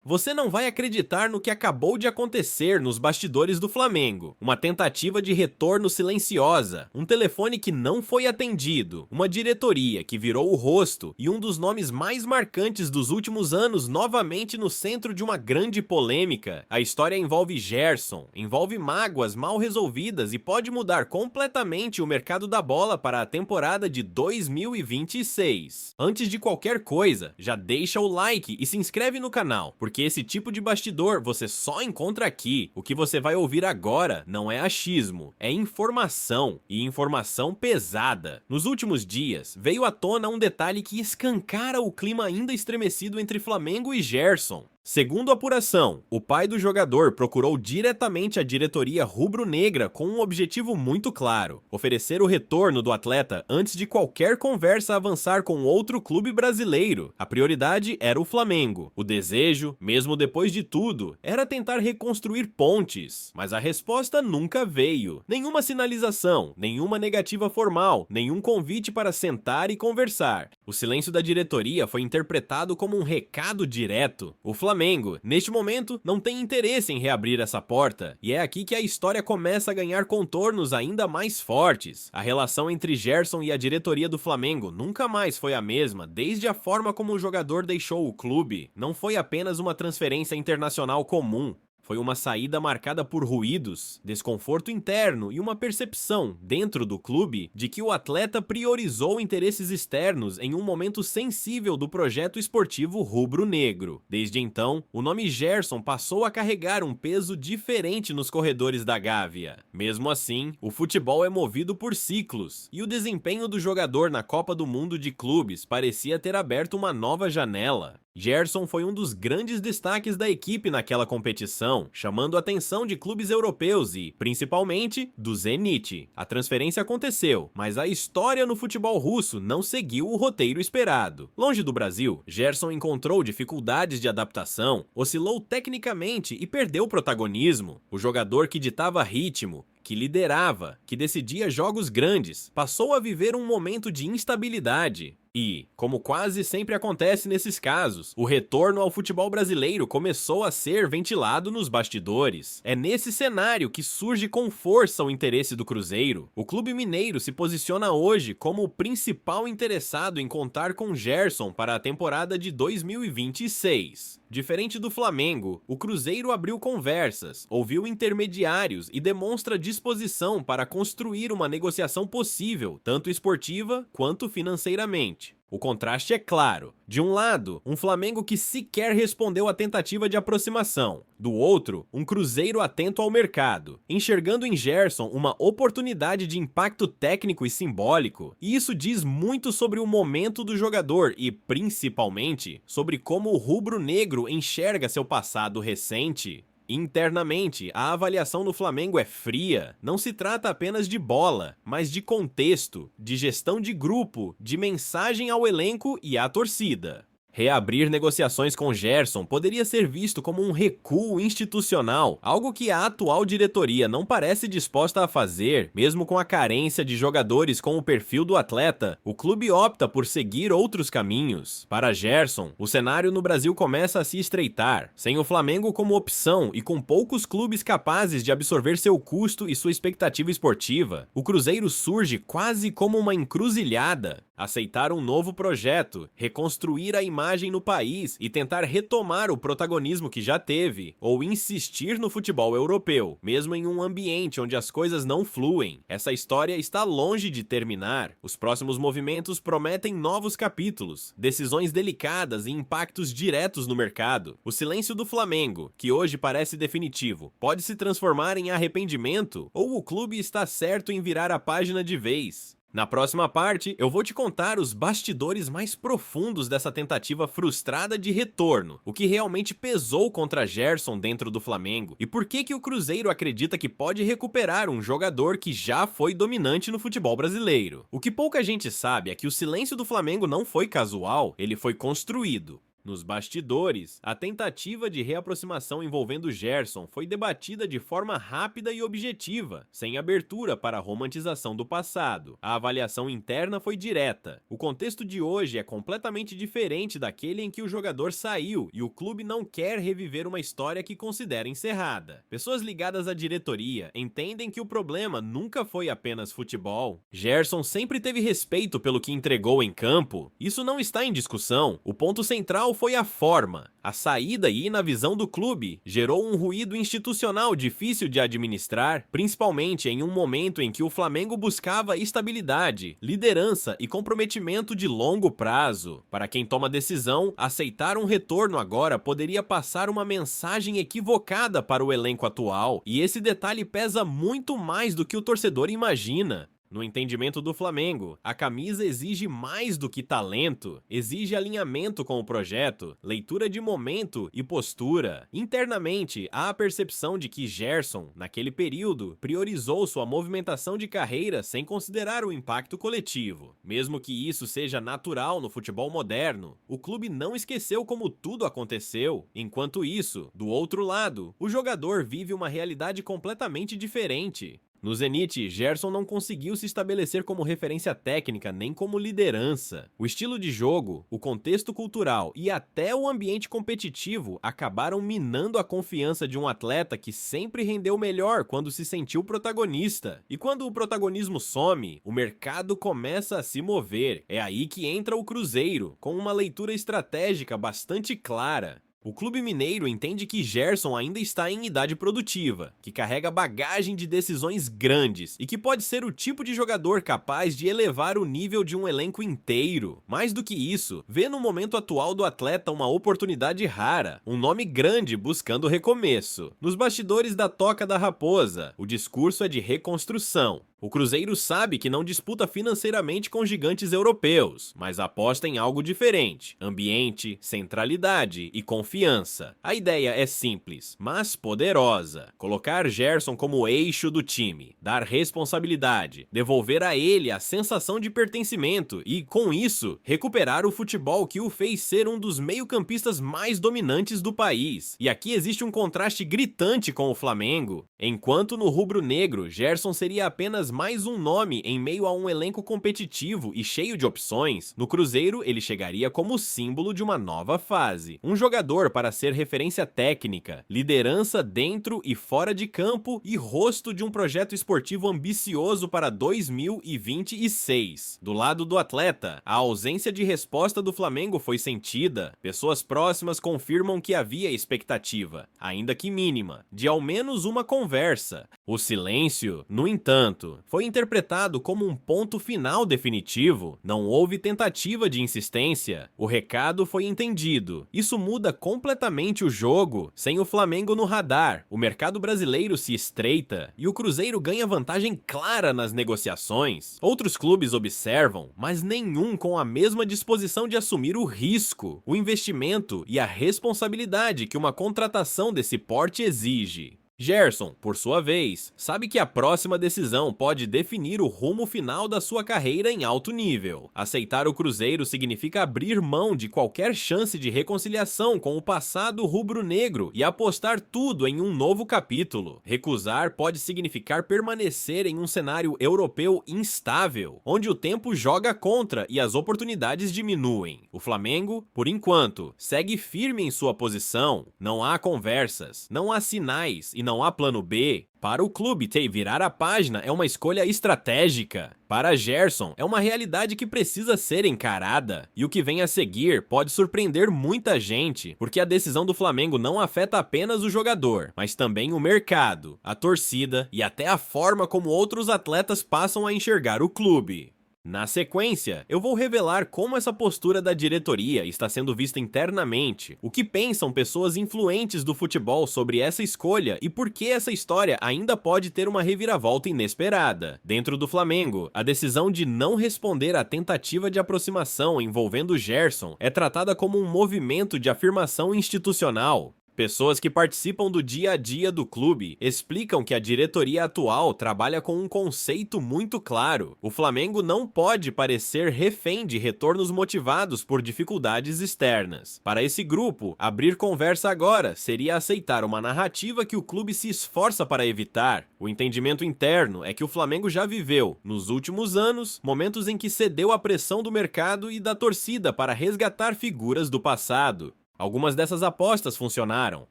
Você não vai acreditar no que acabou de acontecer nos bastidores do Flamengo. Uma tentativa de retorno silenciosa, um telefone que não foi atendido, uma diretoria que virou o rosto e um dos nomes mais marcantes dos últimos anos novamente no centro de uma grande polêmica. A história envolve Gerson, envolve mágoas mal resolvidas e pode mudar completamente o mercado da bola para a temporada de 2026. Antes de qualquer coisa, já deixa o like e se inscreve no canal, porque esse tipo de bastidor você só encontra aqui. O que você vai ouvir agora não é achismo, é informação, e informação pesada. Nos últimos dias, veio à tona um detalhe que escancara o clima ainda estremecido entre Flamengo e Gerson. Segundo a apuração, o pai do jogador procurou diretamente a diretoria rubro-negra com um objetivo muito claro: oferecer o retorno do atleta antes de qualquer conversa avançar com outro clube brasileiro. A prioridade era o Flamengo. O desejo, mesmo depois de tudo, era tentar reconstruir pontes. Mas a resposta nunca veio. Nenhuma sinalização, nenhuma negativa formal, nenhum convite para sentar e conversar. O silêncio da diretoria foi interpretado como um recado direto. O Flamengo, neste momento, não tem interesse em reabrir essa porta, e é aqui que a história começa a ganhar contornos ainda mais fortes. A relação entre Gerson e a diretoria do Flamengo nunca mais foi a mesma, desde a forma como o jogador deixou o clube. Não foi apenas uma transferência internacional comum. Foi uma saída marcada por ruídos, desconforto interno e uma percepção, dentro do clube, de que o atleta priorizou interesses externos em um momento sensível do projeto esportivo rubro-negro. Desde então, o nome Gerson passou a carregar um peso diferente nos corredores da Gávea. Mesmo assim, o futebol é movido por ciclos, e o desempenho do jogador na Copa do Mundo de Clubes parecia ter aberto uma nova janela. Gerson foi um dos grandes destaques da equipe naquela competição, chamando a atenção de clubes europeus e, principalmente, do Zenit. A transferência aconteceu, mas a história no futebol russo não seguiu o roteiro esperado. Longe do Brasil, Gerson encontrou dificuldades de adaptação, oscilou tecnicamente e perdeu protagonismo. O jogador que ditava ritmo, que liderava, que decidia jogos grandes, passou a viver um momento de instabilidade. E, como quase sempre acontece nesses casos, o retorno ao futebol brasileiro começou a ser ventilado nos bastidores. É nesse cenário que surge com força o interesse do Cruzeiro. O clube mineiro se posiciona hoje como o principal interessado em contar com Gerson para a temporada de 2026. Diferente do Flamengo, o Cruzeiro abriu conversas, ouviu intermediários e demonstra disposição para construir uma negociação possível, tanto esportiva quanto financeiramente. O contraste é claro. De um lado, um Flamengo que sequer respondeu à tentativa de aproximação. Do outro, um Cruzeiro atento ao mercado, enxergando em Gerson uma oportunidade de impacto técnico e simbólico. E isso diz muito sobre o momento do jogador e, principalmente, sobre como o rubro-negro enxerga seu passado recente. Internamente, a avaliação no Flamengo é fria. Não se trata apenas de bola, mas de contexto, de gestão de grupo, de mensagem ao elenco e à torcida. Reabrir negociações com Gerson poderia ser visto como um recuo institucional, algo que a atual diretoria não parece disposta a fazer, mesmo com a carência de jogadores com o perfil do atleta. O clube opta por seguir outros caminhos. Para Gerson, o cenário no Brasil começa a se estreitar. Sem o Flamengo como opção e com poucos clubes capazes de absorver seu custo e sua expectativa esportiva, o Cruzeiro surge quase como uma encruzilhada. Aceitar um novo projeto, reconstruir a imagem no país e tentar retomar o protagonismo que já teve, ou insistir no futebol europeu, mesmo em um ambiente onde as coisas não fluem. Essa história está longe de terminar. Os próximos movimentos prometem novos capítulos, decisões delicadas e impactos diretos no mercado. O silêncio do Flamengo, que hoje parece definitivo, pode se transformar em arrependimento, ou o clube está certo em virar a página de vez. Na próxima parte, eu vou te contar os bastidores mais profundos dessa tentativa frustrada de retorno, o que realmente pesou contra Gerson dentro do Flamengo e por que o Cruzeiro acredita que pode recuperar um jogador que já foi dominante no futebol brasileiro. O que pouca gente sabe é que o silêncio do Flamengo não foi casual, ele foi construído. Nos bastidores, a tentativa de reaproximação envolvendo Gerson foi debatida de forma rápida e objetiva, sem abertura para a romantização do passado. A avaliação interna foi direta. O contexto de hoje é completamente diferente daquele em que o jogador saiu e o clube não quer reviver uma história que considera encerrada. Pessoas ligadas à diretoria entendem que o problema nunca foi apenas futebol. Gerson sempre teve respeito pelo que entregou em campo. Isso não está em discussão. O ponto central foi a forma. A saída e na visão do clube gerou um ruído institucional difícil de administrar, principalmente em um momento em que o Flamengo buscava estabilidade, liderança e comprometimento de longo prazo. Para quem toma decisão, aceitar um retorno agora poderia passar uma mensagem equivocada para o elenco atual, e esse detalhe pesa muito mais do que o torcedor imagina. No entendimento do Flamengo, a camisa exige mais do que talento, exige alinhamento com o projeto, leitura de momento e postura. Internamente, há a percepção de que Gerson, naquele período, priorizou sua movimentação de carreira sem considerar o impacto coletivo. Mesmo que isso seja natural no futebol moderno, o clube não esqueceu como tudo aconteceu. Enquanto isso, do outro lado, o jogador vive uma realidade completamente diferente. No Zenit, Gerson não conseguiu se estabelecer como referência técnica nem como liderança. O estilo de jogo, o contexto cultural e até o ambiente competitivo acabaram minando a confiança de um atleta que sempre rendeu melhor quando se sentiu protagonista. E quando o protagonismo some, o mercado começa a se mover. É aí que entra o Cruzeiro, com uma leitura estratégica bastante clara. O clube mineiro entende que Gerson ainda está em idade produtiva, que carrega bagagem de decisões grandes e que pode ser o tipo de jogador capaz de elevar o nível de um elenco inteiro. Mais do que isso, vê no momento atual do atleta uma oportunidade rara, um nome grande buscando recomeço. Nos bastidores da Toca da Raposa, o discurso é de reconstrução. O Cruzeiro sabe que não disputa financeiramente com gigantes europeus, mas aposta em algo diferente: ambiente, centralidade e confiança. A ideia é simples, mas poderosa. Colocar Gerson como eixo do time, dar responsabilidade, devolver a ele a sensação de pertencimento e, com isso, recuperar o futebol que o fez ser um dos meio-campistas mais dominantes do país. E aqui existe um contraste gritante com o Flamengo. Enquanto no rubro-negro, Gerson seria apenas mais um nome em meio a um elenco competitivo e cheio de opções, no Cruzeiro ele chegaria como símbolo de uma nova fase. Um jogador para ser referência técnica, liderança dentro e fora de campo e rosto de um projeto esportivo ambicioso para 2026. Do lado do atleta, a ausência de resposta do Flamengo foi sentida. Pessoas próximas confirmam que havia expectativa, ainda que mínima, de ao menos uma conversa. O silêncio, no entanto, foi interpretado como um ponto final definitivo. Não houve tentativa de insistência. O recado foi entendido. Isso muda completamente o jogo. Sem o Flamengo no radar, o mercado brasileiro se estreita e o Cruzeiro ganha vantagem clara nas negociações. Outros clubes observam, mas nenhum com a mesma disposição de assumir o risco, o investimento e a responsabilidade que uma contratação desse porte exige. Gerson, por sua vez, sabe que a próxima decisão pode definir o rumo final da sua carreira em alto nível. Aceitar o Cruzeiro significa abrir mão de qualquer chance de reconciliação com o passado rubro-negro e apostar tudo em um novo capítulo. Recusar pode significar permanecer em um cenário europeu instável, onde o tempo joga contra e as oportunidades diminuem. O Flamengo, por enquanto, segue firme em sua posição. Não há conversas, não há sinais e não há plano B. Para o clube, virar a página é uma escolha estratégica. Para Gerson, é uma realidade que precisa ser encarada. E o que vem a seguir pode surpreender muita gente, porque a decisão do Flamengo não afeta apenas o jogador, mas também o mercado, a torcida e até a forma como outros atletas passam a enxergar o clube. Na sequência, eu vou revelar como essa postura da diretoria está sendo vista internamente, o que pensam pessoas influentes do futebol sobre essa escolha e por que essa história ainda pode ter uma reviravolta inesperada. Dentro do Flamengo, a decisão de não responder à tentativa de aproximação envolvendo Gerson é tratada como um movimento de afirmação institucional. Pessoas que participam do dia a dia do clube explicam que a diretoria atual trabalha com um conceito muito claro. O Flamengo não pode parecer refém de retornos motivados por dificuldades externas. Para esse grupo, abrir conversa agora seria aceitar uma narrativa que o clube se esforça para evitar. O entendimento interno é que o Flamengo já viveu, nos últimos anos, momentos em que cedeu à pressão do mercado e da torcida para resgatar figuras do passado. Algumas dessas apostas funcionaram,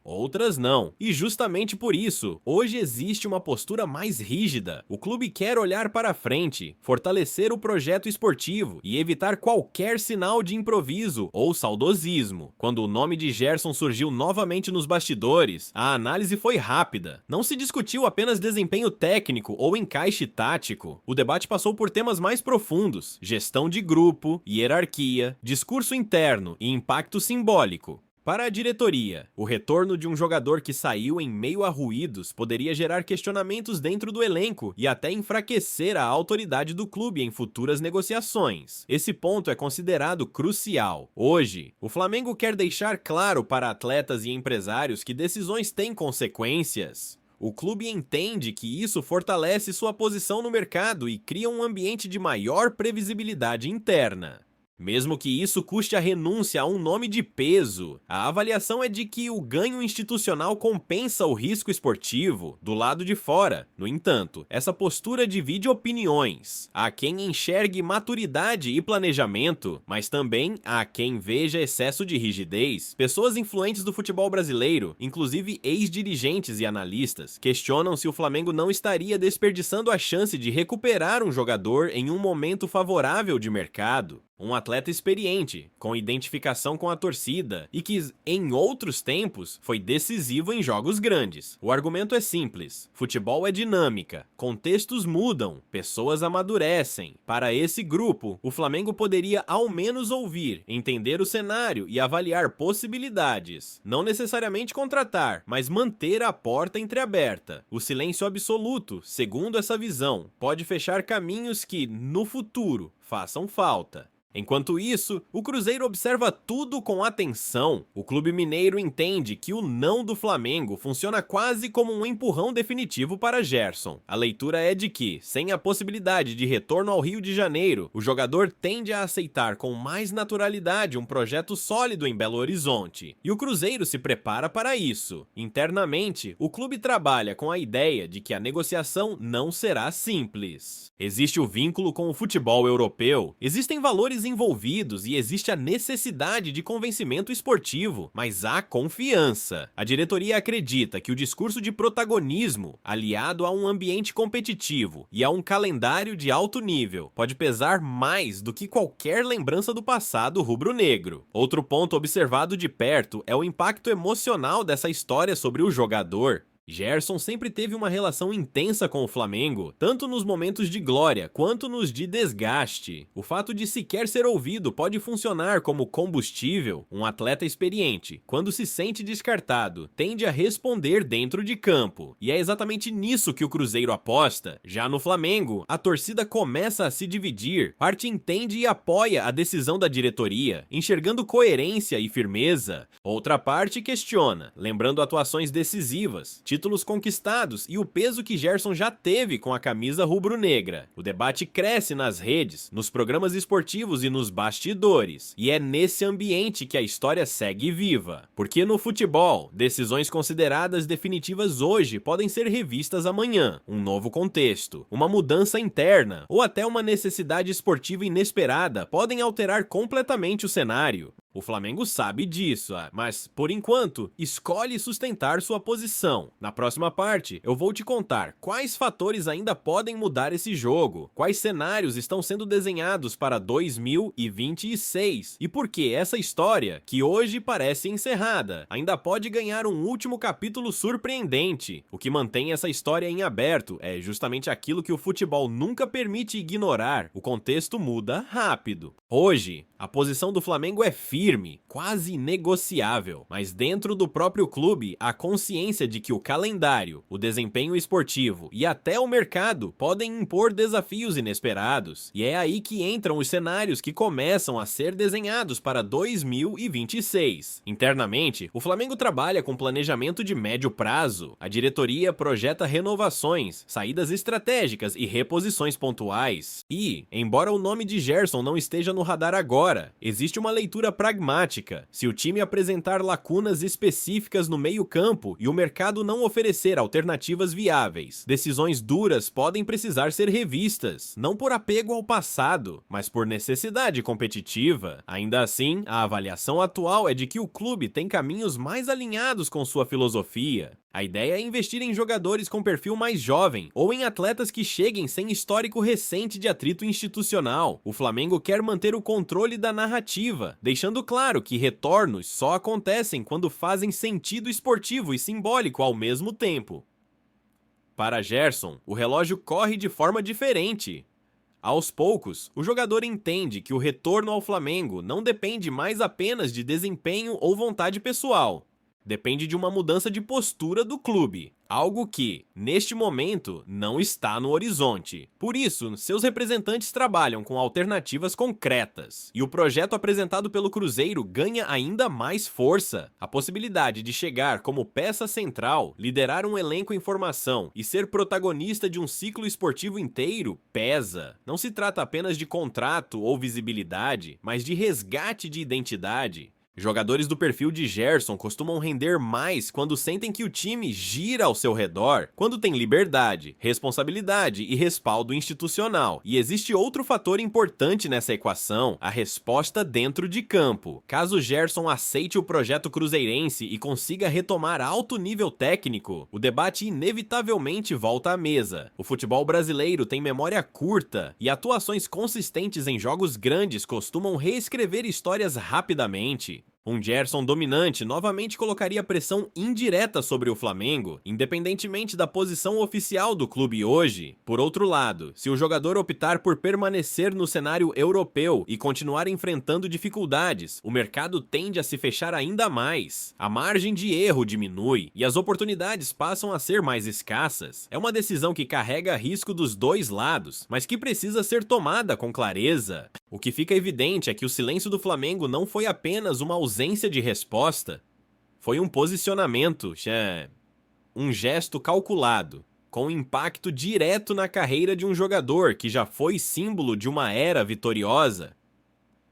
outras não. E justamente por isso, hoje existe uma postura mais rígida. O clube quer olhar para frente, fortalecer o projeto esportivo e evitar qualquer sinal de improviso ou saudosismo. Quando o nome de Gerson surgiu novamente nos bastidores, a análise foi rápida. Não se discutiu apenas desempenho técnico ou encaixe tático. O debate passou por temas mais profundos: gestão de grupo, hierarquia, discurso interno e impacto simbólico. Para a diretoria, o retorno de um jogador que saiu em meio a ruídos poderia gerar questionamentos dentro do elenco e até enfraquecer a autoridade do clube em futuras negociações. Esse ponto é considerado crucial. Hoje, o Flamengo quer deixar claro para atletas e empresários que decisões têm consequências. O clube entende que isso fortalece sua posição no mercado e cria um ambiente de maior previsibilidade interna. Mesmo que isso custe a renúncia a um nome de peso, a avaliação é de que o ganho institucional compensa o risco esportivo do lado de fora. No entanto, essa postura divide opiniões. Há quem enxergue maturidade e planejamento, mas também há quem veja excesso de rigidez. Pessoas influentes do futebol brasileiro, inclusive ex-dirigentes e analistas, questionam se o Flamengo não estaria desperdiçando a chance de recuperar um jogador em um momento favorável de mercado. Um atleta experiente, com identificação com a torcida e que, em outros tempos, foi decisivo em jogos grandes. O argumento é simples: futebol é dinâmica, contextos mudam, pessoas amadurecem. Para esse grupo, o Flamengo poderia ao menos ouvir, entender o cenário e avaliar possibilidades. Não necessariamente contratar, mas manter a porta entreaberta. O silêncio absoluto, segundo essa visão, pode fechar caminhos que, no futuro, façam falta. Enquanto isso, o Cruzeiro observa tudo com atenção. O clube mineiro entende que o não do Flamengo funciona quase como um empurrão definitivo para Gerson. A leitura é de que, sem a possibilidade de retorno ao Rio de Janeiro, o jogador tende a aceitar com mais naturalidade um projeto sólido em Belo Horizonte. E o Cruzeiro se prepara para isso. Internamente, o clube trabalha com a ideia de que a negociação não será simples. Existe o vínculo com o futebol europeu, existem valores envolvidos e existe a necessidade de convencimento esportivo, mas há confiança. A diretoria acredita que o discurso de protagonismo, aliado a um ambiente competitivo e a um calendário de alto nível, pode pesar mais do que qualquer lembrança do passado rubro-negro. Outro ponto observado de perto é o impacto emocional dessa história sobre o jogador. Gerson sempre teve uma relação intensa com o Flamengo, tanto nos momentos de glória quanto nos de desgaste. O fato de sequer ser ouvido pode funcionar como combustível. Um atleta experiente, quando se sente descartado, tende a responder dentro de campo. E é exatamente nisso que o Cruzeiro aposta. Já no Flamengo, a torcida começa a se dividir. Parte entende e apoia a decisão da diretoria, enxergando coerência e firmeza. Outra parte questiona, lembrando atuações decisivas, títulos conquistados e o peso que Gerson já teve com a camisa rubro-negra. O debate cresce nas redes, nos programas esportivos e nos bastidores. E é nesse ambiente que a história segue viva. Porque no futebol, decisões consideradas definitivas hoje podem ser revistas amanhã. Um novo contexto, uma mudança interna ou até uma necessidade esportiva inesperada podem alterar completamente o cenário. O Flamengo sabe disso, mas, por enquanto, escolhe sustentar sua posição. Na próxima parte, eu vou te contar quais fatores ainda podem mudar esse jogo, quais cenários estão sendo desenhados para 2026 e por que essa história, que hoje parece encerrada, ainda pode ganhar um último capítulo surpreendente. O que mantém essa história em aberto é justamente aquilo que o futebol nunca permite ignorar: o contexto muda rápido. Hoje, a posição do Flamengo é firme, firme, quase inegociável, mas dentro do próprio clube, a consciência de que o calendário, o desempenho esportivo e até o mercado podem impor desafios inesperados. E é aí que entram os cenários que começam a ser desenhados para 2026. Internamente, o Flamengo trabalha com planejamento de médio prazo. A diretoria projeta renovações, saídas estratégicas e reposições pontuais. E, embora o nome de Gerson não esteja no radar agora, existe uma leitura pragmática. Se o time apresentar lacunas específicas no meio-campo e o mercado não oferecer alternativas viáveis, decisões duras podem precisar ser revistas, não por apego ao passado, mas por necessidade competitiva. Ainda assim, a avaliação atual é de que o clube tem caminhos mais alinhados com sua filosofia. A ideia é investir em jogadores com perfil mais jovem ou em atletas que cheguem sem histórico recente de atrito institucional. O Flamengo quer manter o controle da narrativa, deixando claro que retornos só acontecem quando fazem sentido esportivo e simbólico ao mesmo tempo. Para Gerson, o relógio corre de forma diferente. Aos poucos, o jogador entende que o retorno ao Flamengo não depende mais apenas de desempenho ou vontade pessoal. Depende de uma mudança de postura do clube, algo que, neste momento, não está no horizonte. Por isso, seus representantes trabalham com alternativas concretas, e o projeto apresentado pelo Cruzeiro ganha ainda mais força. A possibilidade de chegar como peça central, liderar um elenco em formação e ser protagonista de um ciclo esportivo inteiro pesa. Não se trata apenas de contrato ou visibilidade, mas de resgate de identidade. Jogadores do perfil de Gerson costumam render mais quando sentem que o time gira ao seu redor, quando tem liberdade, responsabilidade e respaldo institucional. E existe outro fator importante nessa equação, a resposta dentro de campo. Caso Gerson aceite o projeto cruzeirense e consiga retomar alto nível técnico, o debate inevitavelmente volta à mesa. O futebol brasileiro tem memória curta e atuações consistentes em jogos grandes costumam reescrever histórias rapidamente. Um Gerson dominante novamente colocaria pressão indireta sobre o Flamengo, independentemente da posição oficial do clube hoje. Por outro lado, se o jogador optar por permanecer no cenário europeu e continuar enfrentando dificuldades, o mercado tende a se fechar ainda mais. A margem de erro diminui e as oportunidades passam a ser mais escassas. É uma decisão que carrega risco dos dois lados, mas que precisa ser tomada com clareza. O que fica evidente é que o silêncio do Flamengo não foi apenas uma ausência de resposta, foi um posicionamento, um gesto calculado, com impacto direto na carreira de um jogador que já foi símbolo de uma era vitoriosa.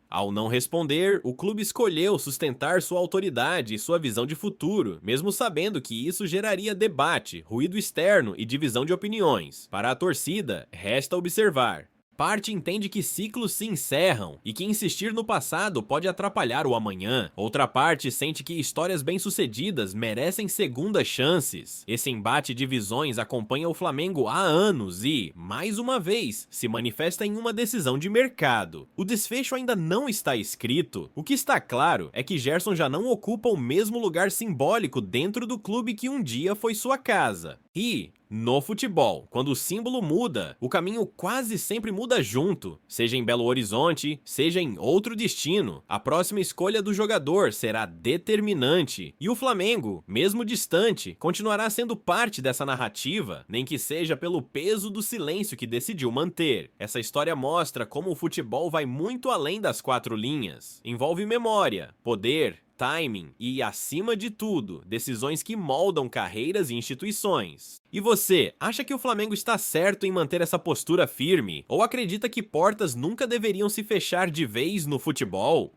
Ao não responder, o clube escolheu sustentar sua autoridade e sua visão de futuro, mesmo sabendo que isso geraria debate, ruído externo e divisão de opiniões. Para a torcida, resta observar. Parte entende que ciclos se encerram e que insistir no passado pode atrapalhar o amanhã. Outra parte sente que histórias bem-sucedidas merecem segundas chances. Esse embate de visões acompanha o Flamengo há anos e, mais uma vez, se manifesta em uma decisão de mercado. O desfecho ainda não está escrito. O que está claro é que Gerson já não ocupa o mesmo lugar simbólico dentro do clube que um dia foi sua casa. E, no futebol, quando o símbolo muda, o caminho quase sempre muda junto, seja em Belo Horizonte, seja em outro destino. A próxima escolha do jogador será determinante, e o Flamengo, mesmo distante, continuará sendo parte dessa narrativa, nem que seja pelo peso do silêncio que decidiu manter. Essa história mostra como o futebol vai muito além das quatro linhas. Envolve memória, poder, timing e, acima de tudo, decisões que moldam carreiras e instituições. E você, acha que o Flamengo está certo em manter essa postura firme? Ou acredita que portas nunca deveriam se fechar de vez no futebol?